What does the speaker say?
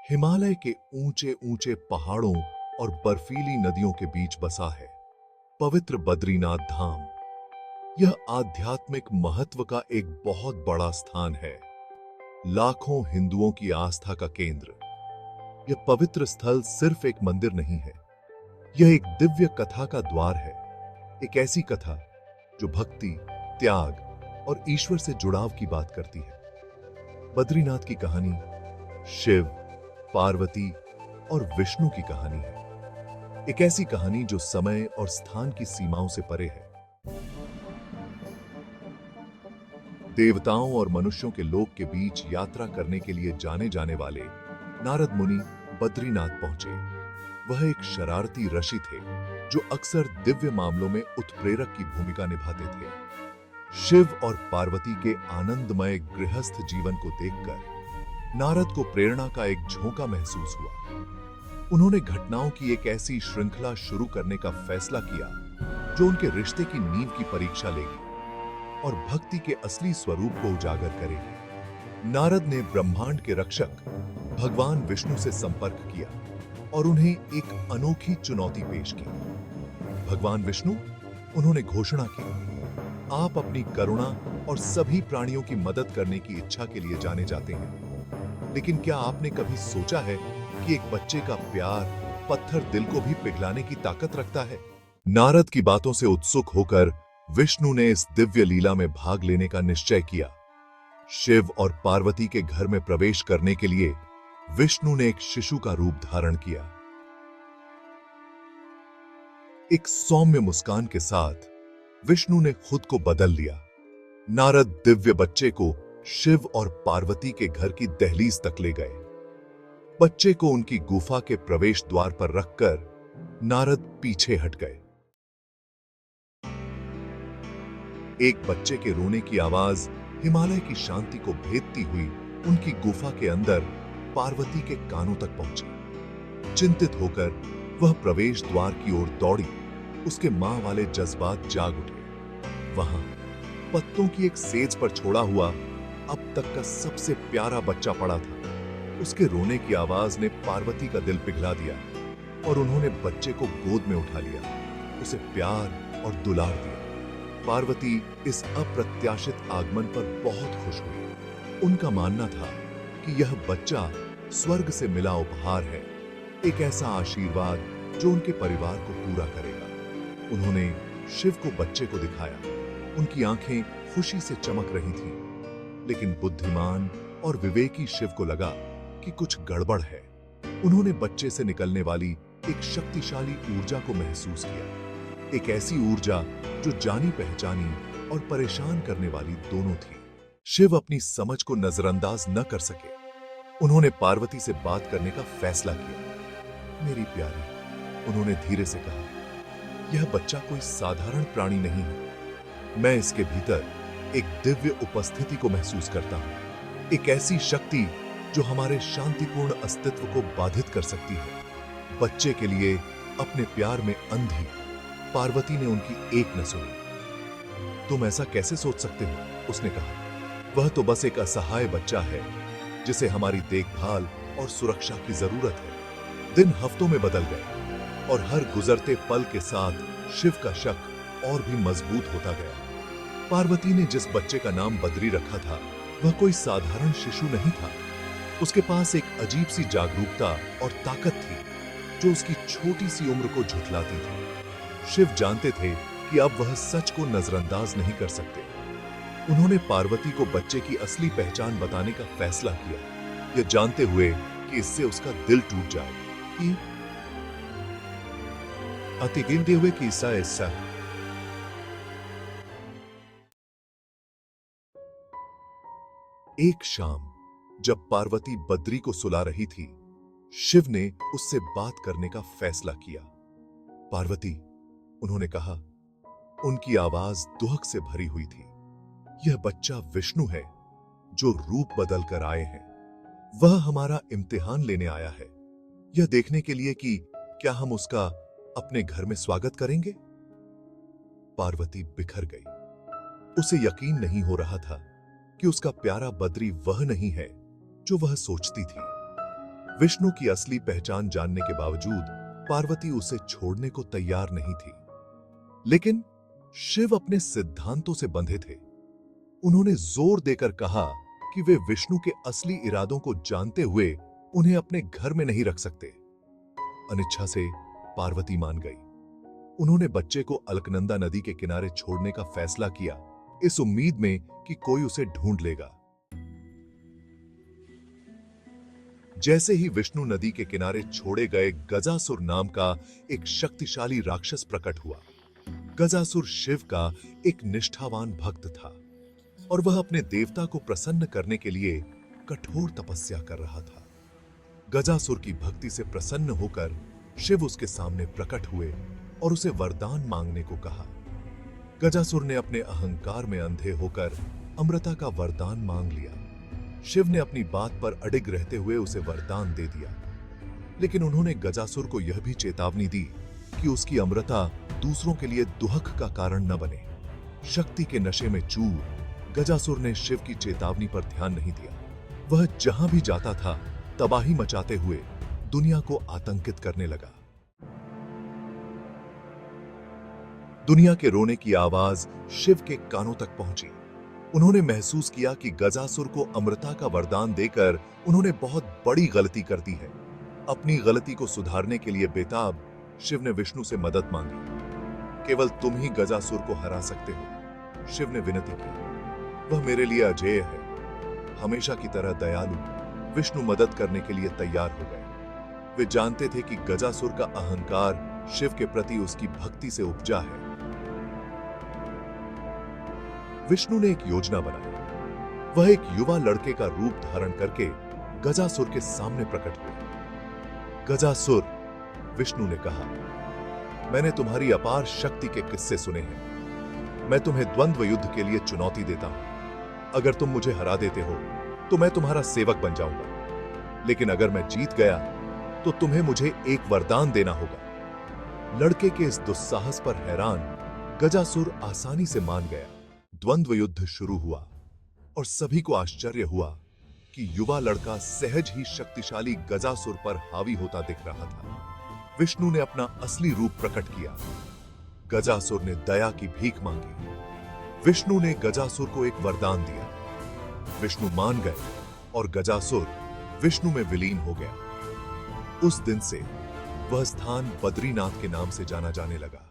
हिमालय के ऊंचे ऊंचे पहाड़ों और बर्फीली नदियों के बीच बसा है पवित्र बद्रीनाथ धाम। यह आध्यात्मिक महत्व का एक बहुत बड़ा स्थान है, लाखों हिंदुओं की आस्था का केंद्र। यह पवित्र स्थल सिर्फ एक मंदिर नहीं है, यह एक दिव्य कथा का द्वार है। एक ऐसी कथा जो भक्ति, त्याग और ईश्वर से जुड़ाव की बात करती है। बद्रीनाथ की कहानी शिव, पार्वती और विष्णु की कहानी है। एक ऐसी कहानी जो समय और स्थान की सीमाओं से परे है। देवताओं और मनुष्यों के लोक के बीच यात्रा करने के लिए जाने जाने वाले नारद मुनि बद्रीनाथ पहुंचे। वह एक शरारती ऋषि थे जो अक्सर दिव्य मामलों में उत्प्रेरक की भूमिका निभाते थे। शिव और पार्वती के आनंदमय गृहस्थ जीवन को देखकर नारद को प्रेरणा का एक झोंका महसूस हुआ। उन्होंने घटनाओं की एक ऐसी श्रृंखला शुरू करने का फैसला किया जो उनके रिश्ते की नींव की परीक्षा लेगी और भक्ति के असली स्वरूप को उजागर करेगी। नारद ने ब्रह्मांड के रक्षक भगवान विष्णु से संपर्क किया और उन्हें एक अनोखी चुनौती पेश की। भगवान विष्णु, उन्होंने घोषणा की, आप अपनी करुणा और सभी प्राणियों की मदद करने की इच्छा के लिए जाने जाते हैं, लेकिन क्या आपने कभी सोचा है कि एक बच्चे का प्यार पत्थर दिल को भी पिघलाने की ताकत रखता है? नारद की बातों से उत्सुक होकर विष्णु ने इस दिव्य लीला में भाग लेने का निश्चय किया। शिव और पार्वती के घर में प्रवेश करने के लिए विष्णु ने एक शिशु का रूप धारण किया। एक सौम्य मुस्कान के साथ विष्णु ने खुद को बदल लिया। नारद दिव्य बच्चे को शिव और पार्वती के घर की दहलीज तक ले गए। बच्चे को उनकी गुफा के प्रवेश द्वार पर रखकर नारद पीछे हट गए। एक बच्चे के रोने की आवाज हिमालय की शांति को भेदती हुई उनकी गुफा के अंदर पार्वती के कानों तक पहुंची। चिंतित होकर वह प्रवेश द्वार की ओर दौड़ी। उसके मां वाले जज्बात जाग उठे। वहां पत्तों की एक सेज पर छोड़ा हुआ अब तक का सबसे प्यारा बच्चा पड़ा था। उसके रोने की आवाज ने पार्वती का दिल पिघला दिया और उन्होंने बच्चे को गोद में उठा लिया, उसे प्यार और दुलार दिया। पार्वती इस अप्रत्याशित आगमन पर बहुत खुश हुई। उनका मानना था कि यह बच्चा स्वर्ग से मिला उपहार है, एक ऐसा आशीर्वाद जो उनके परिवार को पूरा करेगा। उन्होंने शिव को बच्चे को दिखाया। उनकी आंखें खुशी से चमक रही थीं, लेकिन बुद्धिमान और विवेकी शिव को लगा कि कुछ गड़बड़ है। उन्होंने बच्चे से निकलने वाली एक शक्तिशाली ऊर्जा को महसूस किया, एक ऐसी ऊर्जा जो जानी पहचानी और परेशान करने वाली दोनों थी। शिव अपनी समझ को नजरअंदाज न कर सके। उन्होंने पार्वती से बात करने का फैसला किया। मेरी प्यारी, उन्होंने धीरे से कहा, यह बच्चा कोई साधारण प्राणी नहीं है। मैं इसके भीतर एक दिव्य उपस्थिति को महसूस करता हूं, एक ऐसी शक्ति जो हमारे शांतिपूर्ण अस्तित्व को बाधित कर सकती है। बच्चे के लिए अपने प्यार में अंधी पार्वती ने उनकी एक न सुनी। तुम ऐसा कैसे सोच सकते हो? उसने कहा। वह तो बस एक असहाय बच्चा है जिसे हमारी देखभाल और सुरक्षा की जरूरत है। दिन हफ्तों में बदल गए और हर गुजरते पल के साथ शिव का शक और भी मजबूत होता गया। पार्वती ने जिस बच्चे का नाम बद्री रखा था, वह कोई साधारण शिशु नहीं था। उसके पास एक अजीब सी जागरूकता और ताकत थी जो उसकी छोटी सी उम्र को झुठलाती थी। शिव जानते थे कि अब वह सच को नजरअंदाज नहीं कर सकते। उन्होंने पार्वती को बच्चे की असली पहचान बताने का फैसला किया, यह जानते हुए कि इससे उसका दिल टूट जाए। अति गिनते हुए कि ऐसा एक शाम जब पार्वती बद्री को सुला रही थी, शिव ने उससे बात करने का फैसला किया। पार्वती, उन्होंने कहा। उनकी आवाज दुहक से भरी हुई थी। यह बच्चा विष्णु है जो रूप बदल कर आए हैं। वह हमारा इम्तिहान लेने आया है, यह देखने के लिए कि क्या हम उसका अपने घर में स्वागत करेंगे। पार्वती बिखर गई। उसे यकीन नहीं हो रहा था कि उसका प्यारा बद्री वह नहीं है जो वह सोचती थी। विष्णु की असली पहचान जानने के बावजूद पार्वती उसे छोड़ने को तैयार नहीं थी। लेकिन शिव अपने सिद्धांतों से बंधे थे। उन्होंने जोर देकर कहा कि वे विष्णु के असली इरादों को जानते हुए उन्हें अपने घर में नहीं रख सकते। अनिच्छा से पार्वती मान गई। उन्होंने बच्चे को अलकनंदा नदी के किनारे छोड़ने का फैसला किया, इस उम्मीद में कि कोई उसे ढूंढ लेगा। जैसे ही विष्णु नदी के किनारे छोड़े गए, गजासुर नाम का एक शक्तिशाली राक्षस प्रकट हुआ। गजासुर शिव का एक निष्ठावान भक्त था और वह अपने देवता को प्रसन्न करने के लिए कठोर तपस्या कर रहा था। गजासुर की भक्ति से प्रसन्न होकर शिव उसके सामने प्रकट हुए और उसे वरदान मांगने को कहा। गजासुर ने अपने अहंकार में अंधे होकर अमृता का वरदान मांग लिया। शिव ने अपनी बात पर अडिग रहते हुए उसे वरदान दे दिया, लेकिन उन्होंने गजासुर को यह भी चेतावनी दी कि उसकी अमृता दूसरों के लिए दुहक का कारण न बने। शक्ति के नशे में चूर गजासुर ने शिव की चेतावनी पर ध्यान नहीं दिया। वह जहां भी जाता था तबाही मचाते हुए दुनिया को आतंकित करने लगा। दुनिया के रोने की आवाज शिव के कानों तक पहुंची। उन्होंने महसूस किया कि गजासुर को अमृता का वरदान देकर उन्होंने बहुत बड़ी गलती कर दी है। अपनी गलती को सुधारने के लिए बेताब शिव ने विष्णु से मदद मांगी। केवल तुम ही गजासुर को हरा सकते हो, शिव ने विनती की। वह मेरे लिए अजेय है, हमेशा की तरह दयालु। विष्णु मदद करने के लिए तैयार हो गए। वे जानते थे कि गजासुर का अहंकार शिव के प्रति उसकी भक्ति से उपजा है। विष्णु ने एक योजना बनाई। वह एक युवा लड़के का रूप धारण करके गजासुर के सामने प्रकट हुए। गजासुर, विष्णु ने कहा, मैंने तुम्हारी अपार शक्ति के किस्से सुने हैं। मैं तुम्हें द्वंद्व युद्ध के लिए चुनौती देता हूं। अगर तुम मुझे हरा देते हो तो मैं तुम्हारा सेवक बन जाऊंगा, लेकिन अगर मैं जीत गया तो तुम्हें मुझे एक वरदान देना होगा। लड़के के इस दुस्साहस पर हैरान गजासुर आसानी से मान गया। द्वंद्व युद्ध शुरू हुआ और सभी को आश्चर्य हुआ कि युवा लड़का सहज ही शक्तिशाली गजासुर पर हावी होता दिख रहा था। विष्णु ने अपना असली रूप प्रकट किया। गजासुर ने दया की भीख मांगी। विष्णु ने गजासुर को एक वरदान दिया। विष्णु मान गए और गजासुर विष्णु में विलीन हो गया। उस दिन से वह स्थान बद्रीनाथ के नाम से जाना जाने लगा।